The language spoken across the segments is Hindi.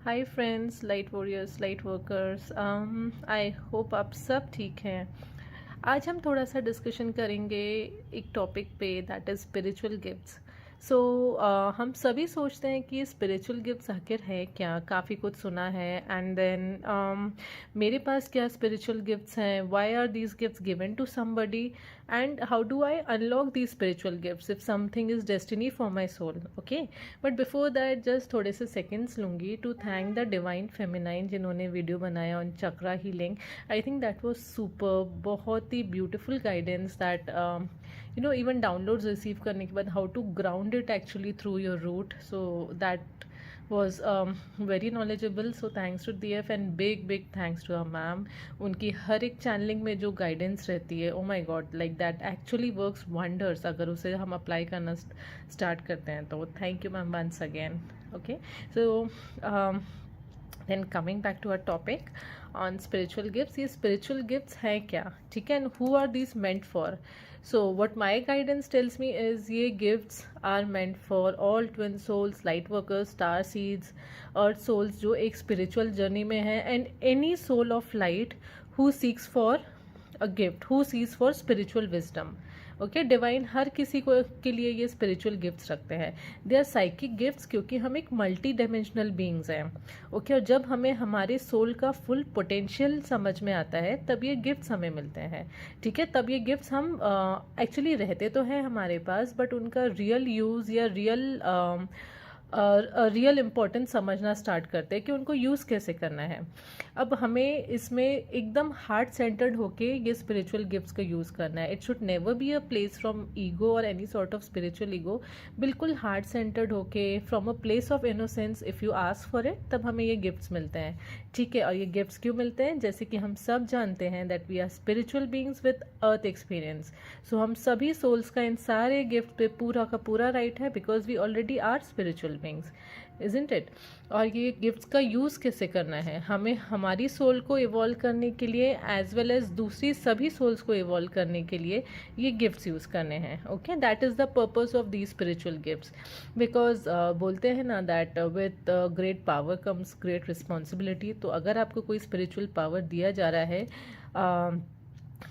Hi friends, light warriors, light workers, I hope आप सब ठीक हैं। आज हम थोड़ा सा डिस्कशन करेंगे एक टॉपिक पे, दैट इज़ स्पिरिचुअल गिफ्ट्स। सो हम सभी सोचते हैं कि स्पिरिचुअल गिफ्ट्स आखिर है क्या, काफ़ी कुछ सुना है। एंड देन मेरे पास क्या स्पिरिचुअल गिफ्ट्स हैं, why are these gifts given to somebody, and how do I unlock these spiritual gifts if something is destiny for my soul. Okay, but before that just थोड़े से सेकेंड्स लूँगी to thank the divine feminine जिन्होंने वीडियो बनाया on chakra healing. I think that was super, बहुत ही beautiful guidance that even downloads receive करने के बाद how to ground it actually through your root, so that was very knowledgeable. So thanks to DF and big thanks to our ma'am. उनकी हर एक चैनलिंग में जो गाइडेंस रहती है, oh my god, like that actually works wonders अगर उसे हम अप्लाई करना स्टार्ट करते हैं तो। Thank you ma'am once again. Okay, so then coming back to our topic on spiritual gifts, ये spiritual gifts हैं क्या, ठीक है, and who are these meant for? So what my guidance tells me is ये gifts are meant for all twin souls, light workers, star seeds, earth souls जो एक spiritual journey में है, and any soul of light who seeks for a gift, who seeks for spiritual wisdom. Okay, divine हर किसी को के लिए ये स्पिरिचुअल गिफ्ट्स रखते हैं। दे आर साइकिक गिफ्ट्स क्योंकि हम एक मल्टी डायमेंशनल बीइंग्स हैं। ओके, और जब हमें हमारे सोल का फुल पोटेंशियल समझ में आता है तब ये गिफ्ट्स हमें मिलते हैं, ठीक है। तब ये गिफ्ट्स हम एक्चुअली रहते तो हैं हमारे पास, बट उनका रियल यूज़ या रियल इम्पोर्टेंस समझना स्टार्ट करते हैं कि उनको यूज़ कैसे करना है। अब हमें इसमें एकदम हार्ट सेंटर्ड होके ये स्पिरिचुअल गिफ्ट्स का यूज़ करना है। It should never be a place from ego और any sort of spiritual ego. बिल्कुल हार्ट सेंटर्ड होके from a place of innocence, if you ask for it, तब हमें ये गिफ्ट्स मिलते हैं, ठीक है। और ये गिफ्ट्स क्यों मिलते हैं? जैसे कि हम सब जानते हैं that we are spiritual beings with earth experience. So हम सभी सोल्स का इन सारे गिफ्ट पे पूरा का पूरा राइट है, because we already are spiritual beings, isn't it. और ये गिफ्ट्स का यूज़ कैसे करना है, हमें हमारी सोल को इवॉल्व करने के लिए एज वेल एज दूसरी सभी सोल्स को इवॉल्व करने के लिए ये गिफ्ट्स यूज़ करने हैं। Okay, that is the purpose of the spiritual gifts, because बोलते हैं ना that with great power comes great responsibility. तो अगर आपको कोई स्पिरिचुअल पावर दिया जा रहा है,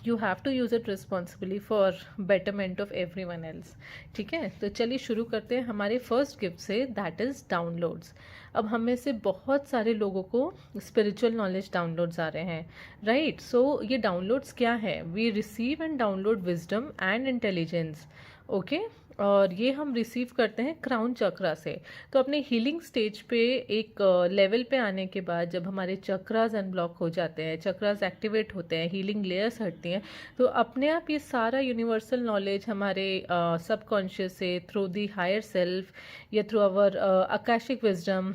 you have to use it responsibly for betterment of everyone else, ठीक है। तो चलिए शुरू करते हैं हमारे फर्स्ट गिफ्ट से, दैट इज़ डाउनलोड्स। अब हम में से बहुत सारे लोगों को स्पिरिचुअल नॉलेज डाउनलोड्स आ रहे हैं, राइट। सो ये डाउनलोड्स क्या है? We receive and download wisdom and intelligence, okay. और ये हम रिसीव करते हैं क्राउन चक्रा से। तो अपने हीलिंग स्टेज पे एक लेवल पे आने के बाद जब हमारे चक्रास अनब्लॉक हो जाते हैं, चक्रास एक्टिवेट होते हैं, हीलिंग लेयर्स हटती हैं, तो अपने आप ये सारा यूनिवर्सल नॉलेज हमारे सबकॉन्शियस से थ्रू दी हायर सेल्फ या थ्रू आवर आकाशिक विजडम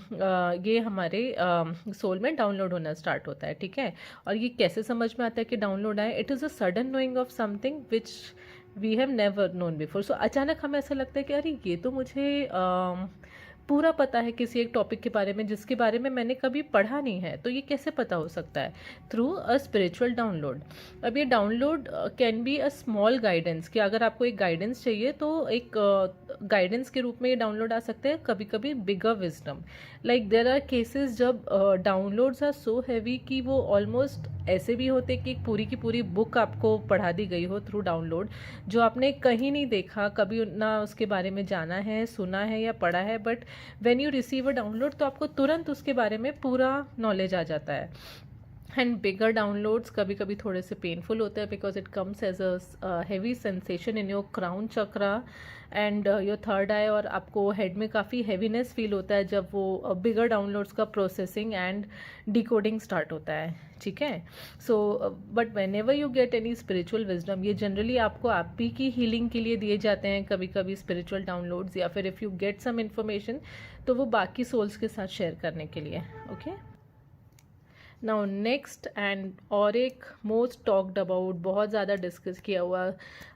ये हमारे सोल में डाउनलोड होना स्टार्ट होता है, ठीक है। और ये कैसे समझ में आता है कि डाउनलोड आए? It is a sudden knowing of something which we have never known before. So अचानक हमें ऐसा लगता है कि अरे ये तो मुझे पूरा पता है किसी एक टॉपिक के बारे में जिसके बारे में मैंने कभी पढ़ा नहीं है। तो ये कैसे पता हो सकता है? Through a spiritual download. अब ये download can be a small guidance, कि अगर आपको एक गाइडेंस चाहिए तो एक गाइडेंस के रूप में ये डाउनलोड आ सकते हैं, कभी कभी bigger wisdom. Like there are cases जब डाउनलोड्स आर सो हैवी कि वो ऑलमोस्ट ऐसे भी होते कि एक पूरी की पूरी बुक आपको पढ़ा दी गई हो थ्रू डाउनलोड, जो आपने कहीं नहीं देखा, कभी ना उसके बारे में जाना है, सुना है या पढ़ा है, but when you receive a download तो आपको तुरंत उसके बारे में पूरा नॉलेज आ जाता है। एंड बिगर डाउनलोड्स कभी कभी थोड़े से पेनफुल होते हैं, because it comes as a heavy sensation in your crown chakra and your third eye, और आपको हेड में काफ़ी हैवीनेस फील होता है जब वो बिगर डाउनलोड्स का प्रोसेसिंग एंड डिकोडिंग स्टार्ट होता है, ठीक है। So but when ever you get any spiritual wisdom, ये जनरली आपको आप ही की हीलिंग के लिए दिए जाते हैं, कभी कभी स्पिरिचुअल डाउनलोड्स, या फिर if you get some information तो वो बाकी सोल्स के साथ शेयर करने के लिए, ओके। नाउ नेक्स्ट एंड और एक मोस्ट टॉक्ड अबाउट, बहुत ज़्यादा डिस्कस किया हुआ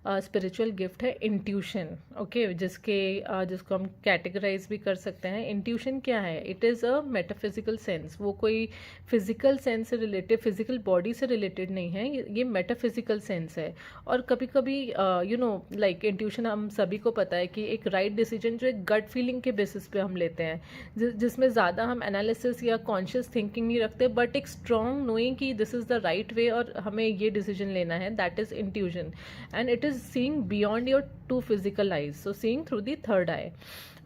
स्पिरिचुअल गिफ्ट है इंट्यूशन। ओके, जिसको हम कैटेगराइज भी कर सकते हैं। इंट्यूशन क्या है? It is a metaphysical sense. वो कोई फिजिकल सेंस से रिलेटेड, फिजिकल बॉडी से रिलेटेड नहीं है, ये मेटाफिजिकल सेंस है। और कभी कभी लाइक इंट्यूशन हम सभी को पता है कि एक राइट डिसीजन जो एक गट फीलिंग के बेसिस पे हम लेते हैं, जिसमें ज़्यादा हम एनालिसिस या कॉन्शियस थिंकिंग नहीं रखते, बट एक स्ट्रॉन्ग नोइंग कि this is the right way और हमें ये डिसीजन लेना है, that is intuition. And it is seeing beyond your two physical eyes, so seeing through the third eye.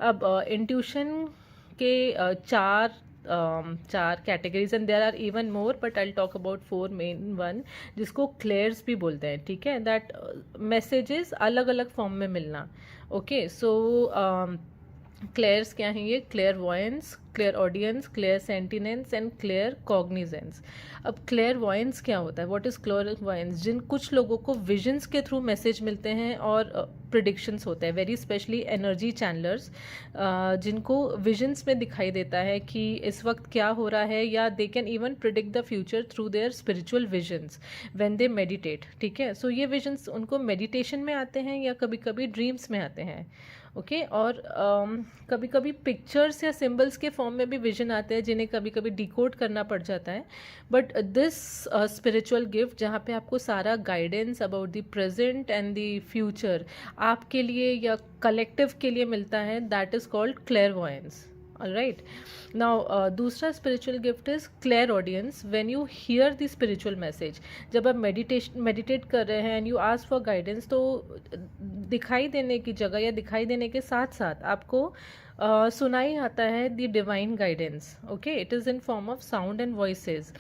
अब इंट्यूशन के चार categories and there are even more, but I talk about four main one, जिसको क्लेयर्स भी बोलते हैं। ठीक है, दैट मैसेजेस अलग अलग फॉर्म में मिलना। ओके, सो क्लेयर्स क्या हैं? ये clairvoyance, clairaudience, clairsentience and claircognizance. अब क्लेयर वॉयंस क्या होता है? What is clairvoyance? कुछ लोगों को विजन्स के थ्रू मैसेज मिलते हैं और प्रिडिक्शंस होते हैं, वेरी स्पेशली एनर्जी चैनलर्स, जिनको विजन्स में दिखाई देता है कि इस वक्त क्या हो रहा है, या they can even predict the future through their spiritual visions when they meditate. ठीक है, सो ये विजन्स उनको मेडिटेशन में आते हैं या कभी कभी ड्रीम्स में आते हैं। ओके, और कभी कभी पिक्चर्स या सिंबल्स के फॉर्म में भी विजन आते हैं, जिन्हें कभी कभी डिकोड करना पड़ जाता है। बट दिस स्पिरिचुअल गिफ्ट, जहाँ पे आपको सारा guidance about the present and the future आपके लिए या कलेक्टिव के लिए मिलता है, that is called clairvoyance. Alright, now दूसरा spiritual gift is clairaudience. When you hear the spiritual message, जब आप मेडिटेट कर रहे हैं and you ask for guidance, तो दिखाई देने की जगह या दिखाई देने के साथ साथ आपको सुनाई आता है the divine guidance. Okay, it is in form of sound and voices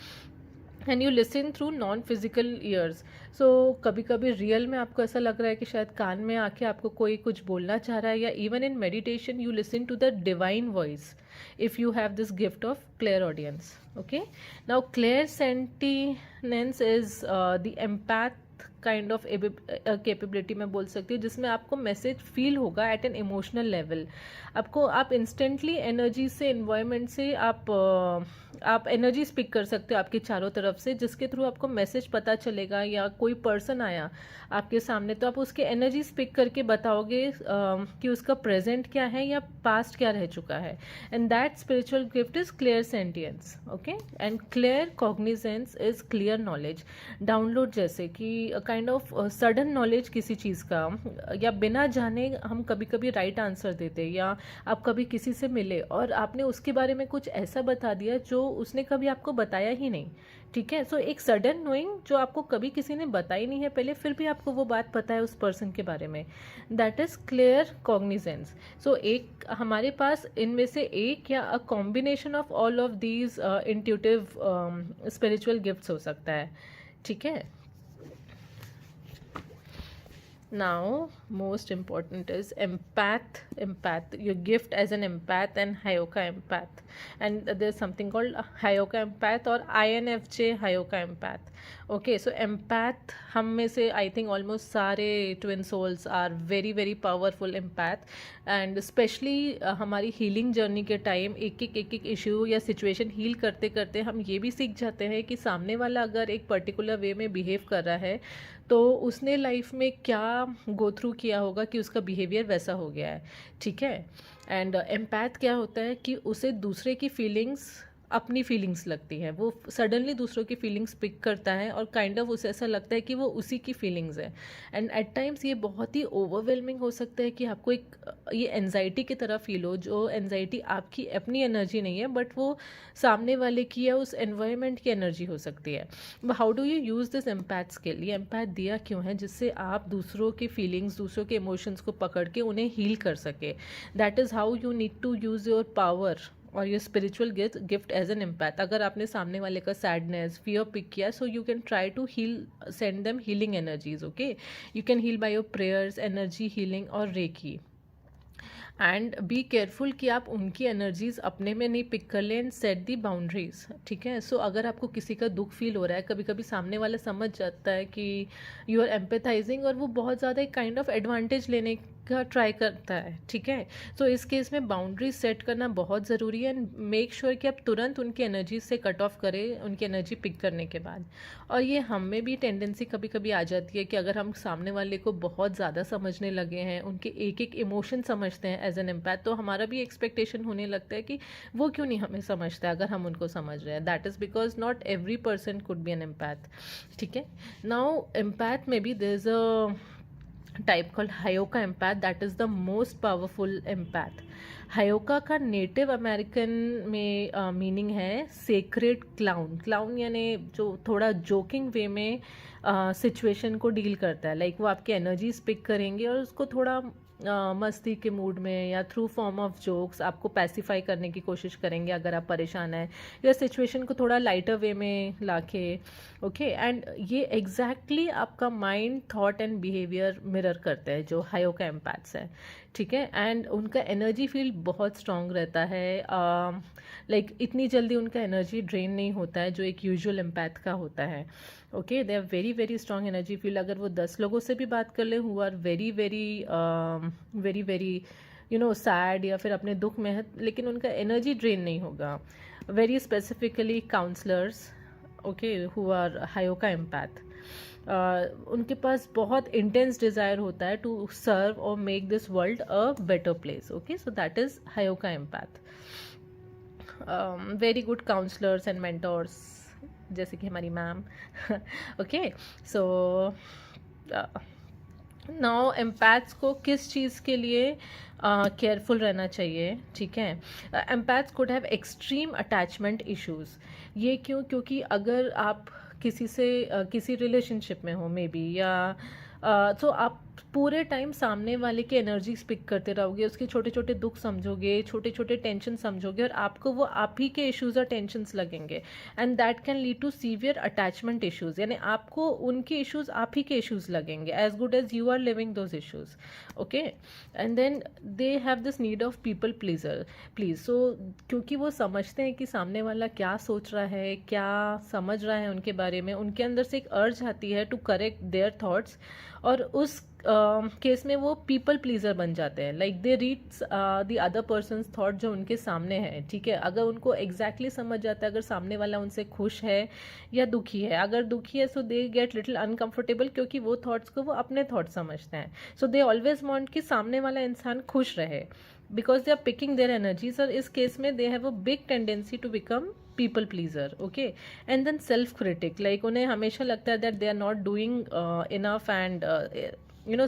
and you listen through non physical ears. So कभी कभी रियल में आपको ऐसा लग रहा है कि शायद कान में आके आपको कोई कुछ बोलना चाह रहा है, या even in meditation you listen to the divine voice if you have this gift of clear audience. Okay, now clear sentinence is the empath kind of capability मैं बोल सकती हूँ, जिसमें आपको मैसेज फील होगा एट एन इमोशनल लेवल। आप इंस्टेंटली एनर्जी से, इन्वायरमेंट से आप एनर्जी स्पिक कर सकते हो आपके चारों तरफ से, जिसके थ्रू आपको मैसेज पता चलेगा। या कोई पर्सन आया आपके सामने, तो आप उसके एनर्जी स्पिक करके बताओगे कि उसका प्रेजेंट क्या है या पास्ट क्या रह चुका है। And that spiritual gift is clear sentience. Okay, and clear cognizance is clear knowledge, download, जैसे कि काइंड ऑफ सडन नॉलेज किसी चीज़ का, या बिना जाने हम कभी कभी राइट आंसर देते, या आप कभी किसी से मिले और आपने उसके बारे में कुछ ऐसा बता दिया जो उसने कभी आपको बताया ही नहीं। ठीक है, सो एक सडन नोइंग जो आपको कभी किसी ने बताई नहीं है पहले, फिर भी आपको वो बात पता है उस पर्सन के बारे में, दैट इज क्लियर कॉग्निजेंस। सो एक हमारे पास इनमें से एक या a combination of all of these intuitive spiritual gifts हो सकता है। ठीक है, now most important is empath, your gift as an empath and Hyoka empath, and there's something called Hyoka empath or INFJ Hyoka empath. Okay, so empath हम में से I think almost सारे twin souls are very very powerful empath, and especially हमारी healing journey के टाइम एक एक इशू या सिचुएशन हील करते करते हम ये भी सीख जाते हैं कि सामने वाला अगर एक पर्टिकुलर वे में बिहेव कर रहा है, तो उसने लाइफ में क्या गो थ्रू किया होगा कि उसका बिहेवियर वैसा हो गया है। ठीक है, एंड एम्पैथ क्या होता है कि उसे दूसरे की फीलिंग्स अपनी फीलिंग्स लगती हैं, वो सडनली दूसरों की फीलिंग्स पिक करता है और काइंड ऑफ उसे ऐसा लगता है कि वो उसी की फीलिंग्स है। एंड एट टाइम्स ये बहुत ही ओवरवेलमिंग हो सकता है कि आपको एक ये एनजाइटी की तरह फील हो, जो एनजाइटी आपकी अपनी एनर्जी नहीं है, बट वो सामने वाले की या उस एनवायरनमेंट की एनर्जी हो सकती है। How do you use this empath skill? ये एम्पैथ दिया क्यों है? जिससे आप दूसरों की फीलिंग्स, दूसरों के इमोशंस को पकड़ के उन्हें हील कर सके। That is how you need to use your power और your spiritual gift as an empath. अगर आपने सामने वाले का सैडनेस, फियर पिक किया, so you can try to heal, send them healing energies. Okay, you can heal by your prayers, energy healing और रेकी। एंड बी केयरफुल कि आप उनकी एनर्जीज अपने में नहीं पिक कर लें, एंड सेट दी बाउंड्रीज। ठीक है, सो अगर आपको किसी का दुख फील हो रहा है, कभी कभी सामने वाला समझ जाता है कि यू आर एम्पैथाइजिंग, और वो बहुत ज़्यादा एक काइंड ऑफ एडवांटेज लेने का ट्राई करता है, ठीक है। सो इस केस में बाउंड्री सेट करना बहुत ज़रूरी है एंड मेक श्योर कि आप तुरंत उनकी एनर्जी से कट ऑफ करें उनकी एनर्जी पिक करने के बाद। और ये हम में भी टेंडेंसी कभी कभी आ जाती है कि अगर हम सामने वाले को बहुत ज़्यादा समझने लगे हैं, उनके एक एक इमोशन समझते हैं एज एन एम्पैथ, तो हमारा भी एक्सपेक्टेशन होने लगता है कि वो क्यों नहीं हमें समझता है अगर हम उनको समझ रहे हैं। That is because not every person could be an empath, ठीक है। नाउ एम्पैथ में भी there is a type called heyoka empath, that is the most powerful empath. Heyoka का नेटिव अमेरिकन में मीनिंग है सेक्रेड क्लाउन। क्लाउन यानी जो थोड़ा जोकिंग वे में सिचुएशन को डील करता है, लाइक वो आपकी एनर्जी पिक करेंगे और उसको थोड़ा मस्ती के मूड में या थ्रू फॉर्म ऑफ जोक्स आपको पैसिफाई करने की कोशिश करेंगे अगर आप परेशान हैं, या सिचुएशन को थोड़ा लाइटर वे में लाके, ओके। एंड ये एग्जैक्टली आपका mind, thought and behaviour mirror करते हैं जो हायोका एम्पैथ्स है, ठीक है। एंड उनका एनर्जी फील्ड बहुत स्ट्रांग रहता है, लाइक इतनी जल्दी उनका एनर्जी ड्रेन नहीं होता है जो एक यूजुअल एम्पैथ का होता है, okay. They are very very strong energy field. अगर वो 10 लोगों से भी बात कर ले who are very very very very sad या फिर अपने दुख में है, लेकिन उनका एनर्जी ड्रेन नहीं होगा। Very specifically counsellors, okay, who are heyoka empath, उनके पास बहुत इंटेंस डिज़ायर होता है टू सर्व और make this world a better place, okay. So that is heyoka empath. Very good counsellors and mentors जैसे कि हमारी ma'am, okay. So now empaths को किस चीज़ के लिए केयरफुल रहना चाहिए, ठीक है। Empaths could have extreme attachment issues. ये क्यों? क्योंकि अगर आप किसी से किसी रिलेशनशिप में हो मे बी, या तो आप पूरे टाइम सामने वाले की एनर्जी पिक करते रहोगे, उसके छोटे छोटे दुख समझोगे, छोटे छोटे टेंशन समझोगे, और आपको वो आप ही के इश्यूज और टेंशन्स लगेंगे, and that can lead to severe attachment issues. यानी आपको उनके इश्यूज आप ही के इश्यूज लगेंगे as good as you are living those issues, okay. And then they have this need of people please. So क्योंकि वो समझते हैं कि सामने वाला क्या सोच रहा है, क्या समझ रहा है उनके बारे में, उनके अंदर से एक अर्ज आती है टू करेक्ट देयर थॉट्स, और उस केस में वो पीपल प्लीजर बन जाते हैं। Like they reads the other persons thought जो उनके सामने है, ठीक है। अगर उनको एग्जैक्टली समझ जाता है अगर सामने वाला उनसे खुश है या दुखी है। अगर दुखी है सो दे गेट लिटिल अनकंफर्टेबल, क्योंकि वो थॉट्स को वो अपने थॉट समझते हैं। सो दे ऑलवेज वांट कि सामने वाला इंसान खुश रहे, because they are picking their energies. और इस केस में they have a big tendency to become people pleaser, okay. And then self critic, like उन्हें हमेशा लगता है that they are not doing enough, and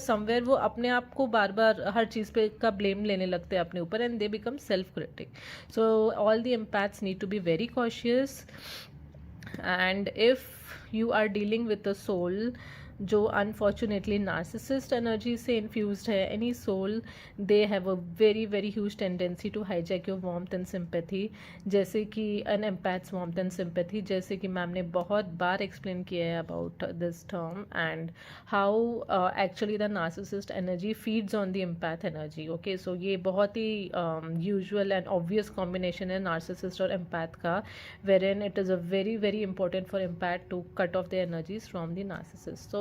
somewhere वो अपने आप को बार बार हर चीज़ पे का ब्लेम लेने लगते हैं अपने ऊपर, and they become self critic. So all the empaths need to be very cautious, and if you are dealing with a soul जो अनफॉर्चुनेटली नार्सिसिस्ट एनर्जी से इन्फ्यूज्ड है, any soul, they have a very very huge tendency to hijack your warmth and sympathy, जैसे कि an empath's warmth and sympathy, जैसे कि मैम ने बहुत बार एक्सप्लेन किया है about this term and how actually the narcissist energy feeds on the empath energy, okay. So ये बहुत ही यूजुअल एंड ऑब्वियस कॉम्बिनेशन है नार्सिसिस्ट और एम्पैथ का, wherein it is a very very important for empath to cut off their energies from the narcissist. So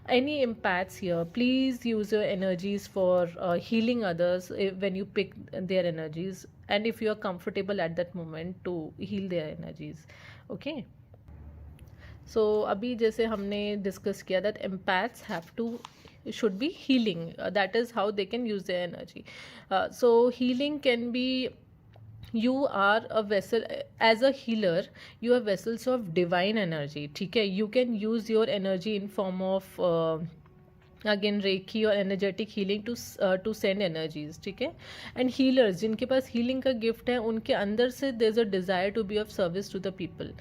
any empaths here, please use your energies for healing others when you pick their energies, and if you are comfortable at that moment to heal their energies, okay. So अभी जैसे हमने डिस्कस किया that empaths have to should be healing, that is how they can use their energy. So healing can be, you are a vessel, as a healer you are vessels of divine energy, ठीक है। you can use your energy in form of again reiki और energetic healing to send energies, ठीक है। एंड हीलर्स जिनके पास हीलिंग का गिफ्ट है, उनके अंदर से there is a desire to be of service to the people,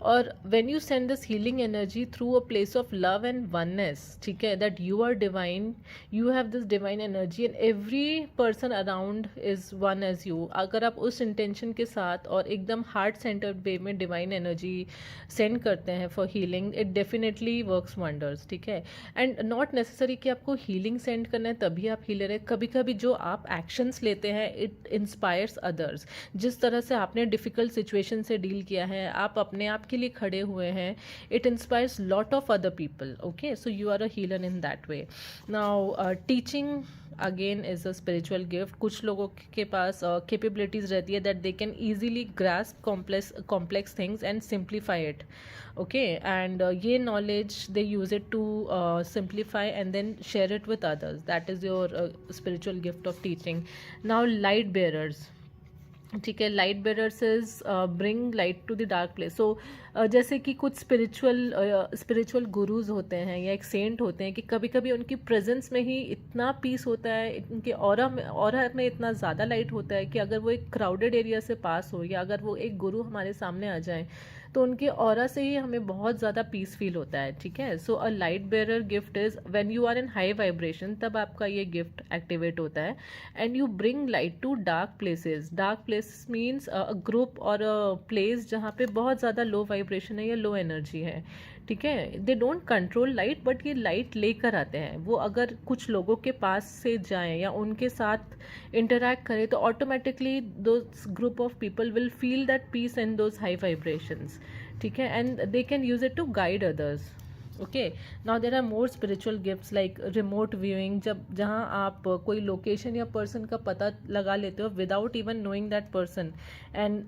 और when you send this healing energy through a place of love and oneness, ठीक है, that you are divine, you have this divine energy and every person around is one as you. अगर आप उस इंटेंशन के साथ और एकदम हार्ट सेंटर्ड वे में डिवाइन एनर्जी सेंड करते हैं for healing, it definitely works wonders, ठीक है। एंड नॉट नेसेसरी कि आपको हीलिंग सेंड करना है तभी आप हीलर है। कभी कभी जो आप एक्शंस लेते हैं इट इंस्पायर्स अदर्स। जिस तरह से आपने डिफ़िकल्ट सिचुएशन से डील किया है, आप अपने आप आपके लिए खड़े हुए हैं, it inspires lot of other people. Okay, so you are a healer in that way. Now teaching again is a spiritual gift. कुछ लोगों के पास कैपेबिलिटीज़ रहती है that they can easily grasp complex things and simplify it. Okay, and ये knowledge they use it to simplify and then share it with others. That is your spiritual gift of teaching. Now light bearers. ठीक है, light bearers is bring light to the dark place. So जैसे कि कुछ स्पिरिचुअल गुरुज होते हैं या एक सेंट होते हैं कि कभी कभी उनकी प्रेजेंस में ही इतना पीस होता है, उनके ऑरा में इतना ज़्यादा लाइट होता है कि अगर वो एक क्राउडेड एरिया से पास हो या अगर वो एक गुरु हमारे सामने आ जाए तो उनके ऑरा से ही हमें बहुत ज़्यादा पीस फील होता है. ठीक है, so a light bearer gift is when you are in high vibration, तब आपका ये गिफ्ट एक्टिवेट होता है. And you bring light to dark places. Dark places means a group और अ प्लेस जहाँ पे बहुत ज़्यादा लो वाइब्रेशन है या लो एनर्जी है. ठीक है, they don't control light but ये लाइट लेकर आते हैं. वो अगर कुछ लोगों के पास से जाएं या उनके साथ इंटरैक्ट करें तो automatically those group of people will feel that peace in those high vibrations. ठीक है, and they can use it to guide others. Okay, now there are more spiritual gifts like remote viewing. जहाँ आप कोई लोकेशन या पर्सन का पता लगा लेते हो without even knowing that person and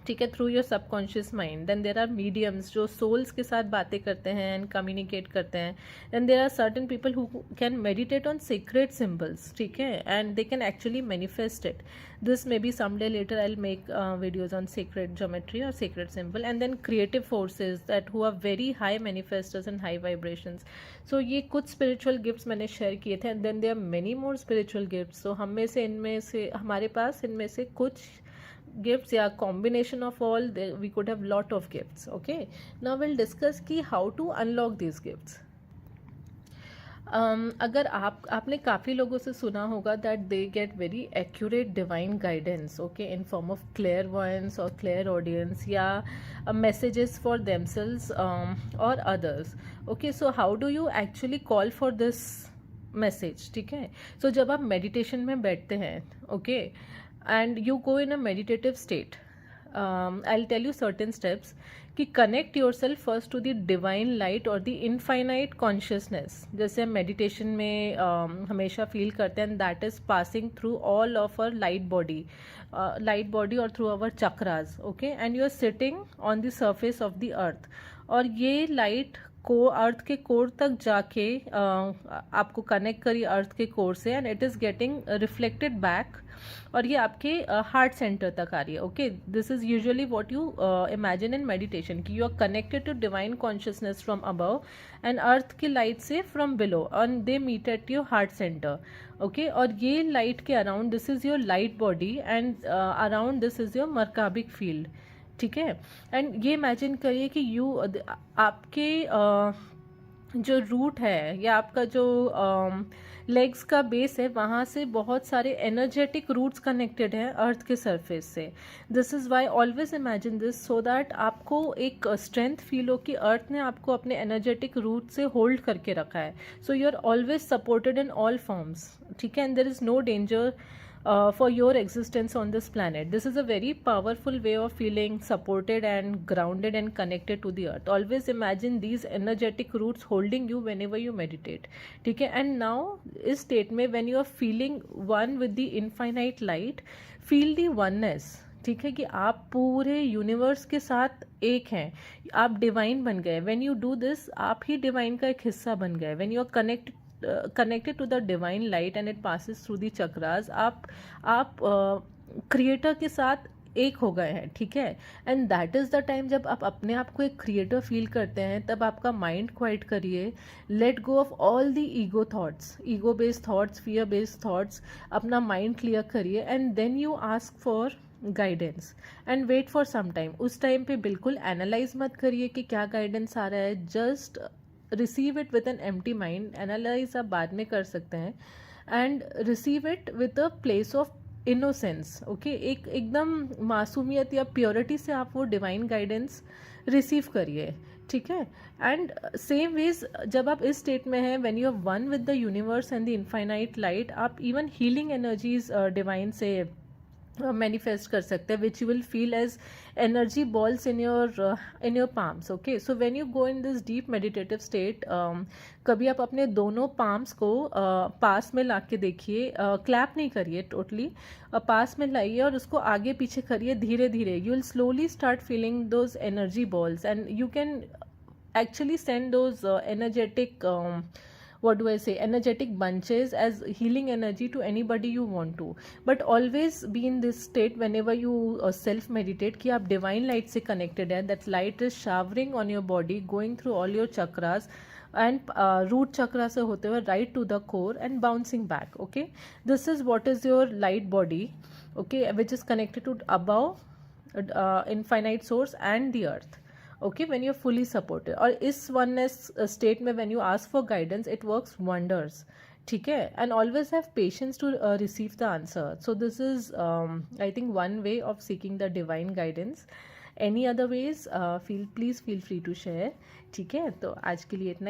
ठीक है, through your subconscious mind. Then there are mediums जो सोल्स के साथ बातें करते हैं एंड कम्युनिकेट करते हैं. Then there are certain people who can meditate on secret symbols. ठीक है, and they can actually manifest it. This may be someday later I will make videos on secret geometry और secret symbol. And then creative forces that who are very high manifesters and high vibrations. So ये कुछ स्पिरिचुअल गिफ्ट्स मैंने शेयर किए थे. And then there are many more spiritual gifts. So इनमें से हमारे पास इनमें से कुछ gifts या combination of all we could have lot of gifts. Okay, now we'll discuss कि how to unlock these gifts. अगर आपने काफ़ी लोगों से सुना होगा that they get very accurate divine guidance. Okay, in form of क्लेयरवॉयंस और क्लियर ऑडियंस या मैसेजेस फॉर देमसेल्व्स और others. Okay, so how do you actually call for this message. ठीक है, सो जब आप मेडिटेशन में बैठते हैं, okay, and you go in a meditative state, I'll tell you certain steps कि connect yourself first to the divine light or the infinite consciousness. जैसे हम मेडिटेशन में हमेशा फील करते हैं that is passing through all of our light body or through our chakras. Okay, and you are sitting on the surface of the earth. और ये लाइट को अर्थ के कोर तक जाके आपको कनेक्ट करी अर्थ के कोर से and it is getting reflected back और ये आपके हार्ट सेंटर तक आ रही है. Okay, this is usually what you imagine in meditation कि you are connected to divine consciousness from above and earth की लाइट से from below and they meet at your heart centre. Okay, और ये लाइट के around this is your light body and around this is your merkabic field. ठीक है, एंड ये इमेजिन करिए कि आपके जो रूट है या आपका जो लेग्स का बेस है वहाँ से बहुत सारे एनर्जेटिक रूट्स कनेक्टेड हैं अर्थ के सरफेस से. This is why always imagine this so that आपको एक स्ट्रेंथ फील हो कि अर्थ ने आपको अपने एनर्जेटिक रूट से होल्ड करके रखा है. So you are always supported in all forms. ठीक है, and there is no danger for your existence on this planet. This is a very powerful way of feeling supported and grounded and connected to the earth. Always imagine these energetic roots holding you whenever you meditate. ठीक है, and now इस state में when you are feeling one with the infinite light, feel the oneness. ठीक है, कि आप पूरे यूनिवर्स के साथ एक हैं, आप डिवाइन बन गए. When you do this, आप ही डिवाइन का एक हिस्सा बन गए. When you are connected to the divine light and it passes through the chakras, आप क्रिएटर के साथ एक हो गए हैं. ठीक है, and that is the time जब आप अपने आप को एक क्रिएटर फील करते हैं तब आपका माइंड क्वाइट करिए, let go of all the ego thoughts, ego based thoughts, fear based thoughts, अपना माइंड क्लियर करिए and then you ask for guidance and wait for some time. उस टाइम पे बिल्कुल एनालाइज मत करिए कि क्या गाइडेंस आ रहा है, just receive it with an empty mind. Analyse आप बाद में कर सकते हैं and receive it with a place of innocence. Okay, एकदम मासूमियत या प्योरिटी से आप वो डिवाइन गाइडेंस रिसीव करिए. ठीक है, एंड सेम वेज जब आप इस स्टेट में हैं when you are one with the universe and the infinite light, आप इवन हीलिंग एनर्जीज डिवाइन से मैनिफेस्ट कर सकते हैं, which you will feel as energy balls in your palms. Okay, so when you go in this deep meditative state, कभी आप अपने दोनों पाम्स को पास में ला के देखिए, क्लैप नहीं करिए, टोटली पास में लाइए और उसको आगे पीछे करिए धीरे धीरे. You will slowly start feeling those energy balls and you can actually send those energetic what do I say, energetic bunches as healing energy to anybody you want to. But always be in this state whenever you self meditate कि आप divine light से connected है. That light is showering on your body, going through all your chakras and root chakra से होते हुए right to the core and bouncing back. Okay, this is what is your light body, okay, which is connected to above infinite source and the earth. Okay, when you're fully supported. और इस oneness state में when you ask for guidance, it works wonders. ठीक है, and always have patience to receive the answer. So this is I think one way of seeking the divine guidance. Any other ways, please feel free to share. ठीक है, तो आज के लिए इतना ही.